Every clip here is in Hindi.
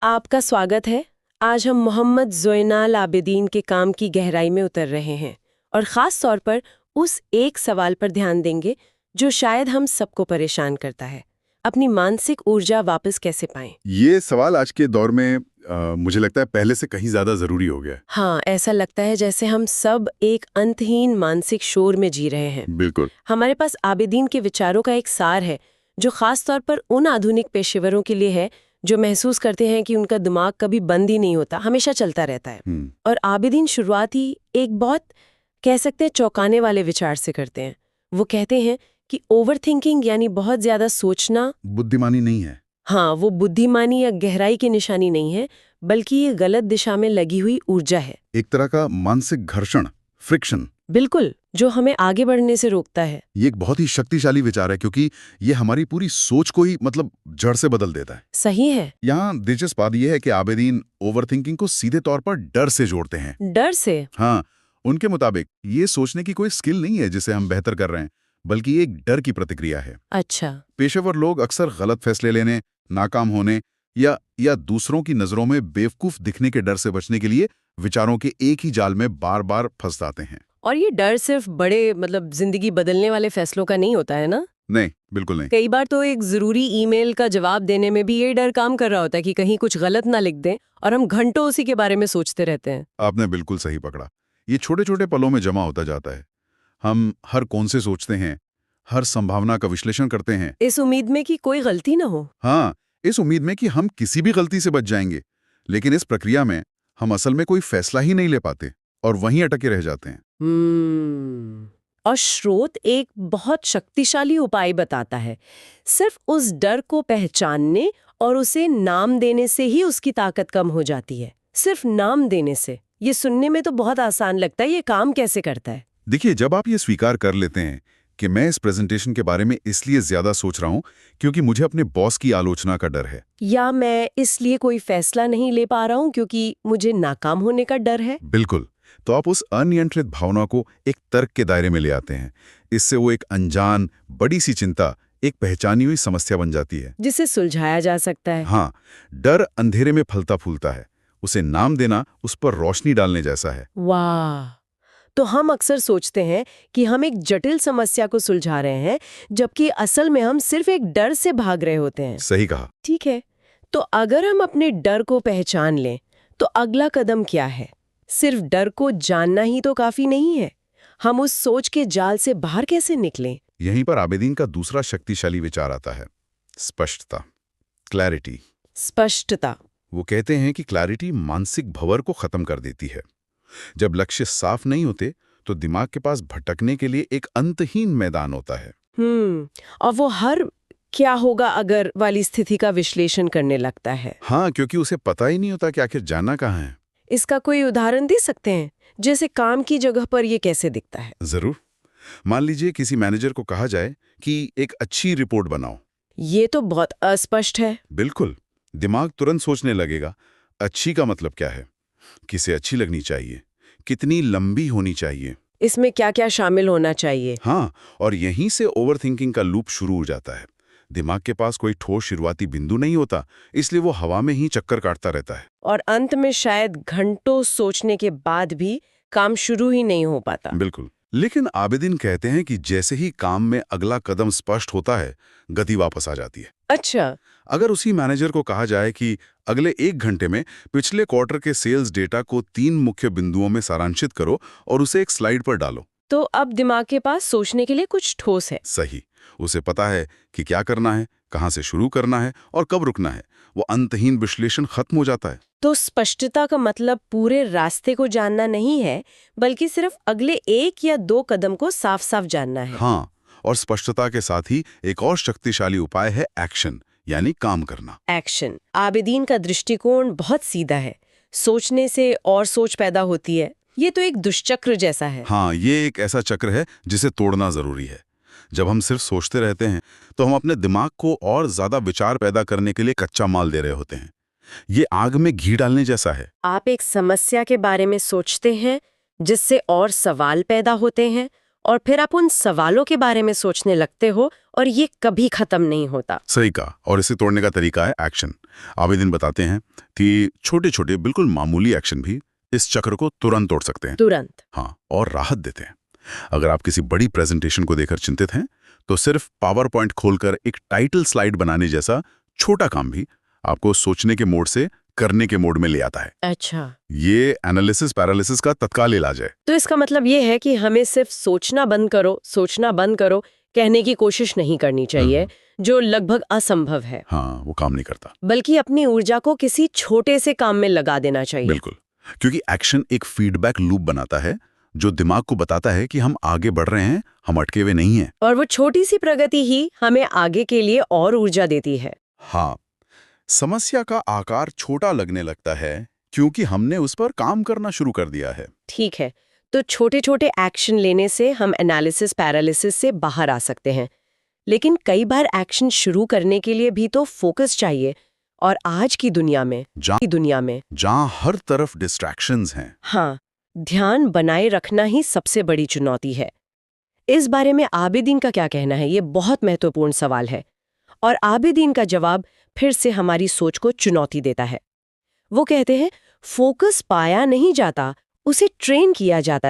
आपका स्वागत है। आज हम मोहम्मद ज़ोइनाल आबिदीन के काम की गहराई में उतर रहे हैं और ख़ास तौर पर उस एक सवाल पर ध्यान देंगे जो शायद हम सबको परेशान करता है, अपनी मानसिक ऊर्जा वापस कैसे पाएं। ये सवाल आज के दौर में मुझे लगता है पहले से कहीं ज्यादा जरूरी हो गया है। हाँ, ऐसा लगता है जैसे हम सब एक अंतहीन मानसिक शोर में जी रहे हैं। बिल्कुल। हमारे पास आबिदीन के विचारों का एक सार है जो ख़ास तौर पर उन आधुनिक पेशेवरों के लिए है जो महसूस करते हैं कि उनका दिमाग कभी बंद ही नहीं होता, हमेशा चलता रहता है। और आबिदीन शुरुआत ही एक बहुत कह सकते हैं चौंकाने वाले विचार से करते हैं। वो कहते हैं कि ओवर थिंकिंग यानी बहुत ज्यादा सोचना बुद्धिमानी नहीं है। हाँ, वो बुद्धिमानी या गहराई की निशानी नहीं है, बल्कि ये गलत दिशा में लगी हुई ऊर्जा है। एक तरह का मानसिक घर्षण, फ्रिक्शन। बिल्कुल, जो हमें आगे बढ़ने से रोकता है। ये एक बहुत ही शक्तिशाली विचार है क्योंकि ये हमारी पूरी सोच को ही जड़ से बदल देता है। सही है। यहाँ दिलचस्प बात यह है कि आबिदीन ओवरथिंकिंग को सीधे तौर पर डर से जोड़ते हैं। डर से? हाँ, उनके मुताबिक ये सोचने की कोई स्किल नहीं है जिसे हम बेहतर कर रहे हैं, बल्कि ये एक डर की प्रतिक्रिया है। अच्छा। पेशेवर लोग अक्सर गलत फैसले लेने, नाकाम होने या दूसरों की नजरों में बेवकूफ दिखने के डर से बचने के लिए विचारों के एक ही जाल में बार बार फंस जाते हैं। और ये डर सिर्फ बड़े जिंदगी बदलने वाले फैसलों का नहीं होता है ना? नहीं, बिल्कुल नहीं। कई बार तो एक जरूरी ईमेल का जवाब देने में भी ये डर काम कर रहा होता है कि कहीं कुछ गलत ना लिख दें, और हम घंटों उसी के बारे में सोचते रहते हैं। आपने बिल्कुल सही पकड़ा। ये छोटे छोटे पलों में जमा होता जाता है। हम हर कौन से सोचते हैं, हर संभावना का विश्लेषण करते हैं, इस उम्मीद में कि कोई गलती ना हो। हाँ, इस उम्मीद में कि हम किसी भी गलती से बच जाएंगे। लेकिन इस प्रक्रिया में हम असल में कोई फैसला ही नहीं ले पाते और वहीं अटके रह जाते हैं। और स्रोत एक बहुत शक्तिशाली उपाय बताता है। सिर्फ उस डर को पहचानने और उसे नाम देने से ही उसकी ताकत कम हो जाती है। सिर्फ नाम देने से। ये सुनने में तो बहुत आसान लगता है, ये काम कैसे करता है? देखिए, जब आप ये स्वीकार कर लेते हैं कि मैं इस प्रेजेंटेशन के बारे में इसलिए ज्यादा सोच रहा हूं क्योंकि मुझे अपने बॉस की आलोचना का डर है, या मैं इसलिए कोई फैसला नहीं ले पा रहा हूं क्योंकि मुझे नाकाम होने का डर है, बिल्कुल, तो आप उस अनियंत्रित भावना को एक तर्क के दायरे में ले आते हैं। इससे वो एक अनजान बड़ी सी चिंता एक पहचानी हुई समस्या बन जाती है जिसे सुलझाया जा सकता है। हाँ, डर अंधेरे में फलता फूलता है, उसे नाम देना उस पर रोशनी डालने जैसा है। वाह! तो हम अक्सर सोचते हैं कि हम एक जटिल समस्या को सुलझा रहे हैं, जबकि असल में हम सिर्फ एक डर से भाग रहे होते हैं। सही कहा। ठीक है, तो अगर हम अपने डर को पहचान लें, तो अगला कदम क्या है? सिर्फ डर को जानना ही तो काफी नहीं है। हम उस सोच के जाल से बाहर कैसे निकलें? यहीं पर आबिदीन का दूसरा शक्तिशाली विचार आता है, स्पष्टता, क्लैरिटी। स्पष्टता। वो कहते हैं कि क्लैरिटी मानसिक भंवर को खत्म कर देती है। जब लक्ष्य साफ नहीं होते तो दिमाग के पास भटकने के लिए एक अंतहीन मैदान होता है। और वो हर क्या होगा अगर वाली स्थिति का विश्लेषण करने लगता है। हाँ, क्योंकि उसे पता ही नहीं होता कि आखिर जाना कहाँ है। इसका कोई उदाहरण दे सकते हैं? जैसे काम की जगह पर ये कैसे दिखता है? जरूर। मान लीजिए किसी मैनेजर को कहा जाए कि एक अच्छी रिपोर्ट बनाओ। ये तो बहुत अस्पष्ट है। बिल्कुल। दिमाग तुरंत सोचने लगेगा, अच्छी का मतलब क्या है, किसे अच्छी लगनी चाहिए, कितनी लंबी होनी चाहिए, इसमें क्या क्या शामिल होना चाहिए। हाँ, और यहीं से ओवरथिंकिंग का लूप शुरू हो जाता है। दिमाग के पास कोई ठोस शुरुआती बिंदु नहीं होता, इसलिए वो हवा में ही चक्कर काटता रहता है और अंत में शायद घंटों सोचने के बाद भी काम शुरू ही नहीं हो पाता। बिल्कुल। लेकिन आबिदीन कहते हैं कि जैसे ही काम में अगला कदम स्पष्ट होता है, गति वापस आ जाती है। अच्छा। अगर उसी मैनेजर को कहा जाए कि अगले 1 घंटे में पिछले क्वार्टर के सेल्स डेटा को 3 मुख्य बिंदुओं में सारांशित करो और उसे एक स्लाइड पर डालो, तो अब दिमाग के पास सोचने के लिए कुछ ठोस है। सही। उसे पता है कि क्या करना है, कहां से शुरू करना है और कब रुकना है। वो अंतहीन विश्लेषण खत्म हो जाता है। तो स्पष्टता का मतलब पूरे रास्ते को जानना नहीं है, बल्कि सिर्फ अगले 1 या 2 कदम को साफ साफ जानना है। हाँ, और स्पष्टता के साथ ही एक और शक्तिशाली उपाय है एक्शन, यानी काम करना। एक्शन। आबिदीन का दृष्टिकोण बहुत सीधा है। सोचने से और सोच पैदा होती है। ये तो एक दुष्चक्र जैसा है। हाँ, ये एक ऐसा चक्र है जिसे तोड़ना जरूरी है। जब हम सिर्फ सोचते रहते हैं तो हम अपने दिमाग को और ज्यादा विचार पैदा करने के लिए कच्चा माल दे रहे होते हैं। ये आग में घी डालने जैसा है। आप एक समस्या के बारे में सोचते हैं, जिससे और सवाल पैदा होते हैं, और फिर आप उन सवालों के बारे में सोचने लगते हो, और ये कभी खत्म नहीं होता। सही कहा। और इसे तोड़ने का तरीका है एक्शन। आवेदन बताते हैं कि छोटे छोटे बिल्कुल मामूली एक्शन भी इस चक्र को तुरंत तोड़ सकते हैं। तुरंत। हाँ, और राहत देते हैं। अगर आप किसी बड़ी प्रेजेंटेशन को देखकर चिंतित हैं, तो सिर्फ पावर पॉइंट खोलकर एक टाइटल स्लाइड बनाने जैसा छोटा काम भी आपको सोचने के मोड से करने के मोड में ले आता है। अच्छा, ये एनालिसिस पैरालिसिस का तत्काल इलाज है। तो इसका मतलब ये है कि हमें सिर्फ सोचना बंद करो कहने की कोशिश नहीं करनी चाहिए, जो लगभग असंभव है। हाँ, वो काम नहीं करता। बल्कि अपनी ऊर्जा को किसी छोटे से काम में लगा देना चाहिए। बिल्कुल, क्योंकि एक्शन एक फीडबैक लूप बनाता है जो दिमाग को बताता है कि हम आगे बढ़ रहे हैं, हम अटके हुए नहीं हैं। और वो छोटी सी प्रगति ही हमें आगे के लिए और ऊर्जा देती है। हाँ, समस्या का आकार छोटा लगने लगता है क्योंकि हमने उस पर काम करना शुरू कर दिया है। ठीक है, तो छोटे छोटे एक्शन लेने से हम एनालिसिस पैरालिसिस से बाहर आ सकते हैं। लेकिन कई बार एक्शन शुरू करने के लिए भी तो फोकस चाहिए, और आज की दुनिया में जहाँ हर तरफ डिस्ट्रैक्शंस हैं। हाँ, ध्यान बनाए रखना ही सबसे बड़ी चुनौती है। इस बारे में आबिदीन का क्या कहना है? ये बहुत महत्वपूर्ण सवाल है, और आबिदीन का जवाब फिर से हमारी सोच को चुनौती देता है। वो कहते हैं, फोकस पाया नहीं जाता, उसे ट्रेन किया जाता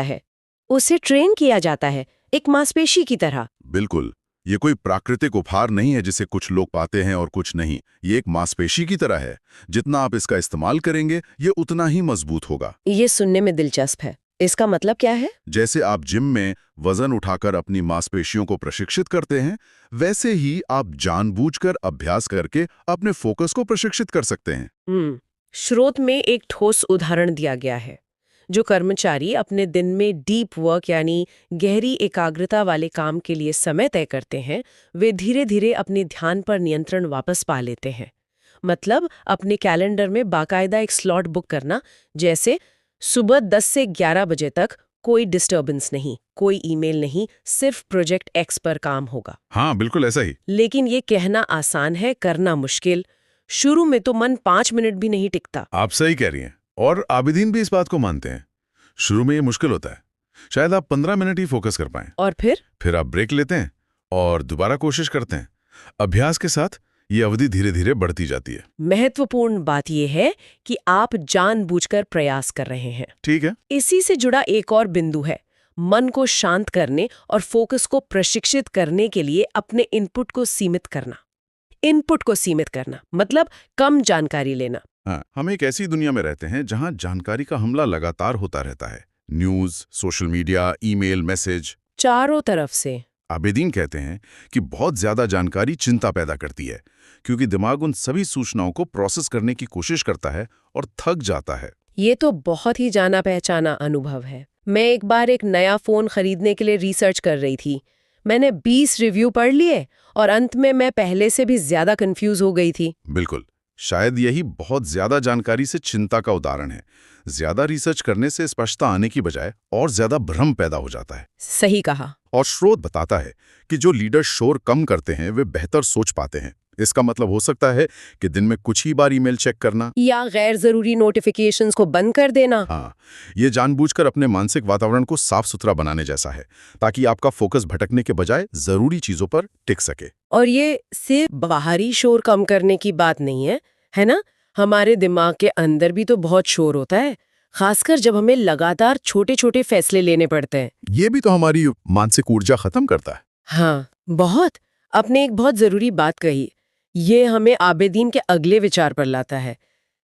है, एक मांसपेशी की तरह। बिल्कुल, ये कोई प्राकृतिक उपहार नहीं है जिसे कुछ लोग पाते हैं और कुछ नहीं। ये एक मांसपेशी की तरह है। जितना आप इसका इस्तेमाल करेंगे, ये उतना ही मजबूत होगा। ये सुनने में दिलचस्प है। इसका मतलब क्या है? जैसे आप जिम में वजन उठाकर अपनी मांसपेशियों को प्रशिक्षित करते हैं, वैसे ही आप जानबूझकर अभ्यास करके अपने फोकस को प्रशिक्षित कर सकते हैं। स्रोत में एक ठोस उदाहरण दिया गया है। जो कर्मचारी अपने दिन में डीप वर्क यानी गहरी एकाग्रता वाले काम के लिए समय तय करते हैं, वे धीरे धीरे अपने ध्यान पर नियंत्रण वापस पा लेते हैं। मतलब अपने कैलेंडर में बाकायदा एक स्लॉट बुक करना, जैसे सुबह 10 से 11 बजे तक कोई डिस्टर्बेंस नहीं, कोई ईमेल नहीं, सिर्फ प्रोजेक्ट एक्स पर काम होगा। हाँ, बिल्कुल ऐसा ही। लेकिन ये कहना आसान है, करना मुश्किल। शुरू में तो मन 5 मिनट भी नहीं टिकता। आप सही कह रही हैं, और आबिदीन भी इस बात को मानते हैं। शुरू में ये मुश्किल होता है, शायद आप 15 मिनट ही फोकस कर पाएं। और फिर आप ब्रेक लेते हैं और दोबारा कोशिश करते हैं। अभ्यास के साथ ये अवधि धीरे धीरे बढ़ती जाती है। महत्वपूर्ण बात यह है कि आप जानबूझकर प्रयास कर रहे हैं। ठीक है। इसी से जुड़ा एक और बिंदु है, मन को शांत करने और फोकस को प्रशिक्षित करने के लिए अपने इनपुट को सीमित करना। मतलब कम जानकारी लेना। हाँ, हम एक ऐसी दुनिया में रहते हैं जहां जानकारी का हमला लगातार होता रहता है। News, social media, email, message, चारों तरफ से। आबिदीन कहते हैं कि बहुत ज्यादा जानकारी चिंता पैदा करती है, क्योंकि दिमाग उन सभी सूचनाओं को प्रोसेस करने की कोशिश करता है और थक जाता है। ये तो बहुत ही जाना पहचाना अनुभव है। मैं एक बार एक नया फोन खरीदने के लिए रिसर्च कर रही थी। मैंने 20 रिव्यू पढ़ लिए और अंत में मैं पहले से भी ज्यादा कंफ्यूज हो गई थी। बिल्कुल, शायद यही बहुत ज्यादा जानकारी से चिंता का उदाहरण है। ज्यादा रिसर्च करने से स्पष्टता आने की बजाय और ज्यादा भ्रम पैदा हो जाता है। सही कहा। और स्रोत बताता है कि जो लीडर शोर कम करते हैं वे बेहतर सोच पाते हैं। इसका मतलब हो सकता है कि दिन में कुछ ही बार ईमेल चेक करना या गैर जरूरी नोटिफिकेशंस को बंद कर देना। हाँ, ये जानबूझकर अपने मानसिक वातावरण को साफ सुथरा बनाने जैसा है, ताकि आपका फोकस भटकने के बजाय जरूरी चीजों पर टिक सके। और ये सिर्फ बाहरी शोर कम करने की बात नहीं है ना? हमारे दिमाग के अंदर भी तो बहुत शोर होता है, खासकर जब हमें लगातार छोटे छोटे फैसले लेने पड़ते हैं। ये भी तो हमारी मानसिक ऊर्जा खत्म करता है। हाँ, बहुत। आपने एक बहुत जरूरी बात कही। ये हमें आबिदीन के अगले विचार पर लाता है।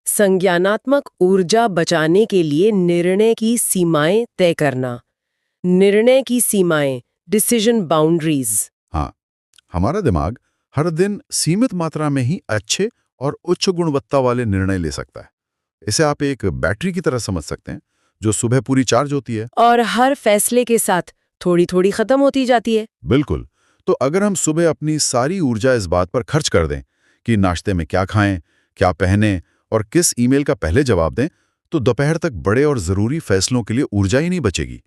संज्ञानात्मक ऊर्जा बचाने के लिए निर्णय की सीमाएं तय करना। Decision boundaries. हाँ, हमारा दिमाग हर दिन सीमित मात्रा में ही अच्छे और उच्च गुणवत्ता वाले निर्णय ले सकता है। इसे आप एक बैटरी की तरह समझ सकते हैं, जो सुबह पूरी चार्ज होती है और हर फैसले के साथ थोड़ी थोड़ी खत्म होती जाती है। बिल्कुल। तो अगर हम सुबह अपनी सारी ऊर्जा इस बात पर खर्च कर दें कि नाश्ते में क्या खाएं, क्या पहनें और किस ईमेल का पहले जवाब दें, तो दोपहर तक बड़े और जरूरी फैसलों के लिए ऊर्जा ही नहीं बचेगी।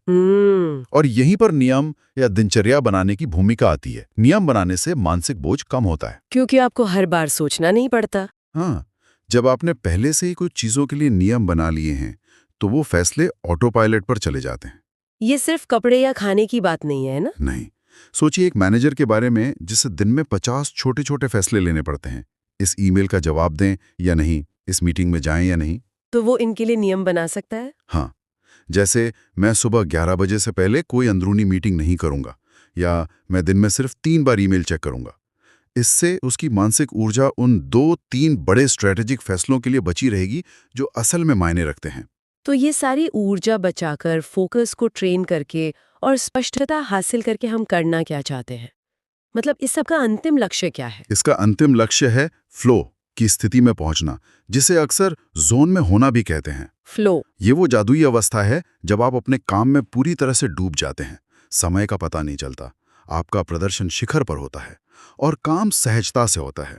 और यहीं पर नियम या दिनचर्या बनाने की भूमिका आती है। नियम बनाने से मानसिक बोझ कम होता है, क्योंकि आपको हर बार सोचना नहीं पड़ता। हाँ, जब आपने पहले से ही कुछ चीजों के लिए नियम बना लिए हैं, तो वो फैसले ऑटो पायलट पर चले जाते हैं। ये सिर्फ कपड़े या खाने की बात नहीं है ना? नहीं, सोचिए एक मैनेजर के बारे में जिसे दिन में 50 छोटे छोटे फैसले लेने पड़ते हैं। इस ईमेल का जवाब दें या नहीं, इस मीटिंग में जाएं या नहीं। तो वो इनके लिए नियम बना सकता है। हाँ, जैसे मैं सुबह 11 बजे से पहले कोई अंदरूनी मीटिंग नहीं करूंगा, या मैं दिन में सिर्फ 3 बार ईमेल चेक करूंगा। इससे उसकी मानसिक ऊर्जा उन 2-3 बड़े स्ट्रेटेजिक फैसलों के लिए बची रहेगी जो असल में मायने रखते हैं। तो ये सारी ऊर्जा बचाकर, फोकस को ट्रेन करके और स्पष्टता हासिल करके हम करना क्या चाहते हैं? मतलब इस सब का अंतिम लक्ष्य क्या है? इसका अंतिम लक्ष्य है फ्लो की स्थिति में पहुंचना, जिसे अक्सर जोन में होना भी कहते हैं। फ्लो। ये वो जादुई अवस्था है जब आप अपने काम में पूरी तरह से डूब जाते हैं, समय का पता नहीं चलता, आपका प्रदर्शन शिखर पर होता है और काम सहजता से होता है।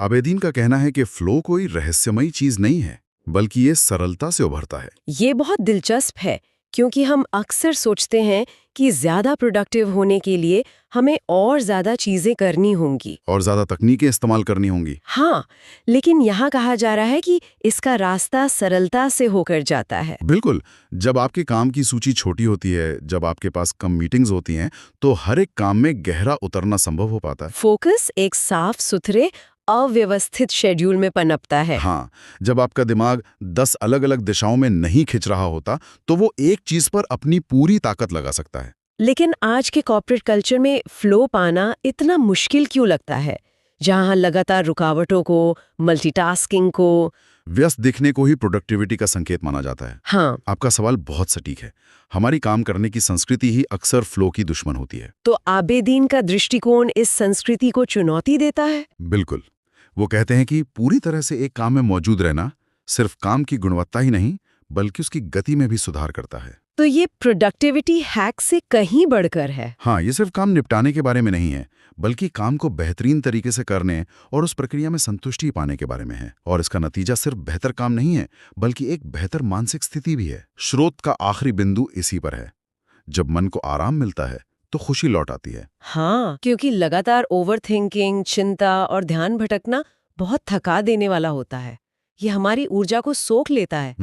आबेदीन का कहना है कि फ्लो कोई रहस्यमयी चीज नहीं है, बल्कि ये सरलता से उभरता है। ये बहुत दिलचस्प है, क्योंकि हम अक्सर सोचते हैं कि ज्यादा प्रोडक्टिव होने के लिए हमें और ज्यादा चीजें करनी होंगी और ज्यादा तकनीकें इस्तेमाल करनी होंगी। हाँ, लेकिन यहाँ कहा जा रहा है कि इसका रास्ता सरलता से होकर जाता है। बिल्कुल, जब आपके काम की सूची छोटी होती है, जब आपके पास कम मीटिंग्स होती हैं, तो हर एक काम में गहरा उतरना संभव हो पाता है। फोकस एक साफ सुथरे अव्यवस्थित शेड्यूल में पनपता है। हाँ, जब आपका दिमाग 10 अलग-अलग दिशाओं में नहीं खिंच रहा होता, तो वो एक चीज पर अपनी पूरी ताकत लगा सकता है। लेकिन आज के कॉर्पोरेट कल्चर में फ्लो पाना इतना मुश्किल क्यों लगता है, जहां लगातार रुकावटों को, मल्टीटास्किंग को, व्यस्त दिखने को ही प्रोडक्टिविटी का संकेत माना जाता है। हाँ, आपका सवाल बहुत सटीक है। हमारी काम करने की संस्कृति ही अक्सर फ्लो की दुश्मन होती है। तो आबेदीन का दृष्टिकोण इस संस्कृति को चुनौती देता है। बिल्कुल, वो कहते हैं कि पूरी तरह से एक काम में मौजूद रहना सिर्फ काम की गुणवत्ता ही नहीं, बल्कि उसकी गति में भी सुधार करता है। तो ये प्रोडक्टिविटी हैक से कहीं बढ़कर है। हाँ, ये सिर्फ काम निपटाने के बारे में नहीं है, बल्कि काम को बेहतरीन तरीके से करने और उस प्रक्रिया में संतुष्टि पाने के बारे में है। और इसका नतीजा सिर्फ बेहतर काम नहीं है, बल्कि एक बेहतर मानसिक स्थिति भी है। स्रोत का आखिरी बिंदु इसी पर है। जब मन को आराम मिलता है, तो खुशी लौट आती है। हाँ, क्योंकि लगातार ओवरथिंकिंग, चिंता और ध्यान भटकना बहुत थका देने वाला होता है। ये हमारी ऊर्जा को सोख लेता है।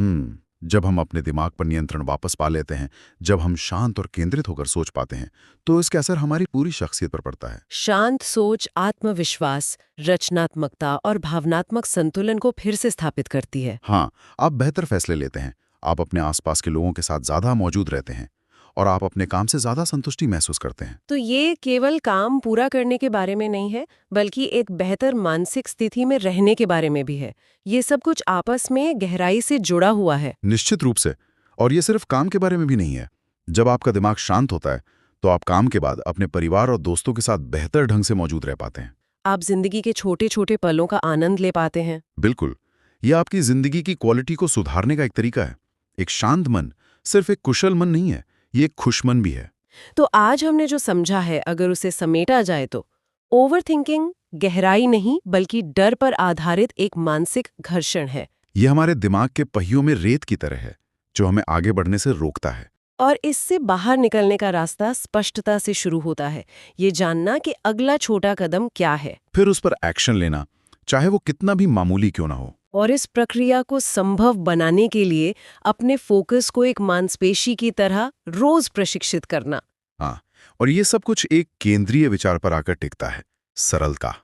जब हम अपने दिमाग पर नियंत्रण वापस पा लेते हैं, जब हम शांत और केंद्रित होकर सोच पाते हैं, तो इसका असर हमारी पूरी शख्सियत पर पड़ता है। शांत सोच आत्मविश्वास, रचनात्मकता और भावनात्मक संतुलन को फिर से स्थापित करती है। हाँ, आप बेहतर फैसले लेते हैं, आप अपने आसपास के लोगों के साथ ज्यादा मौजूद रहते हैं और आप अपने काम से ज्यादा संतुष्टि महसूस करते हैं। तो ये केवल काम पूरा करने के बारे में नहीं है, बल्कि एक बेहतर मानसिक स्थिति में रहने के बारे में भी है। ये सब कुछ आपस में गहराई से जुड़ा हुआ है। निश्चित रूप से। और ये सिर्फ काम के बारे में भी नहीं है। जब आपका दिमाग शांत होता है, तो आप काम के बाद अपने परिवार और दोस्तों के साथ बेहतर ढंग से मौजूद रह पाते हैं। आप जिंदगी के छोटे छोटे पलों का आनंद ले पाते हैं। बिल्कुल, ये आपकी जिंदगी की क्वालिटी को सुधारने का एक तरीका है। एक शांत मन सिर्फ एक कुशल मन नहीं है, ये एक खुश मन भी है। तो आज हमने जो समझा है, अगर उसे समेटा जाए तो ओवरथिंकिंग गहराई नहीं, बल्कि डर पर आधारित एक मानसिक घर्षण है। ये हमारे दिमाग के पहियों में रेत की तरह है, जो हमें आगे बढ़ने से रोकता है। और इससे बाहर निकलने का रास्ता स्पष्टता से शुरू होता है। ये जानना कि अगला छोटा कदम क्या है, फिर उस पर एक्शन लेना, चाहे वो कितना भी मामूली क्यों ना हो। और इस प्रक्रिया को संभव बनाने के लिए अपने फोकस को एक मांसपेशी की तरह रोज प्रशिक्षित करना। हाँ, और ये सब कुछ एक केंद्रीय विचार पर आकर टिकता है, सरलता।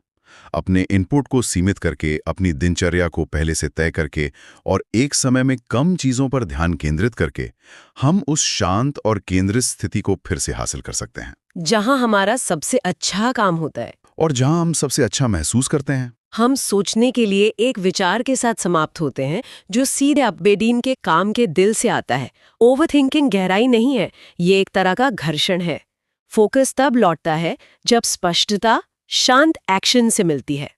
अपने इनपुट को सीमित करके, अपनी दिनचर्या को पहले से तय करके और एक समय में कम चीजों पर ध्यान केंद्रित करके हम उस शांत और केंद्रित स्थिति को फिर से हासिल कर सकते हैं, जहां हमारा सबसे अच्छा काम होता है और जहां हम सबसे अच्छा महसूस करते हैं। हम सोचने के लिए एक विचार के साथ समाप्त होते हैं, जो सीधे आबेदीन के काम के दिल से आता है। ओवरथिंकिंग गहराई नहीं है, ये एक तरह का घर्षण है। फोकस तब लौटता है जब स्पष्टता शांत एक्शन से मिलती है।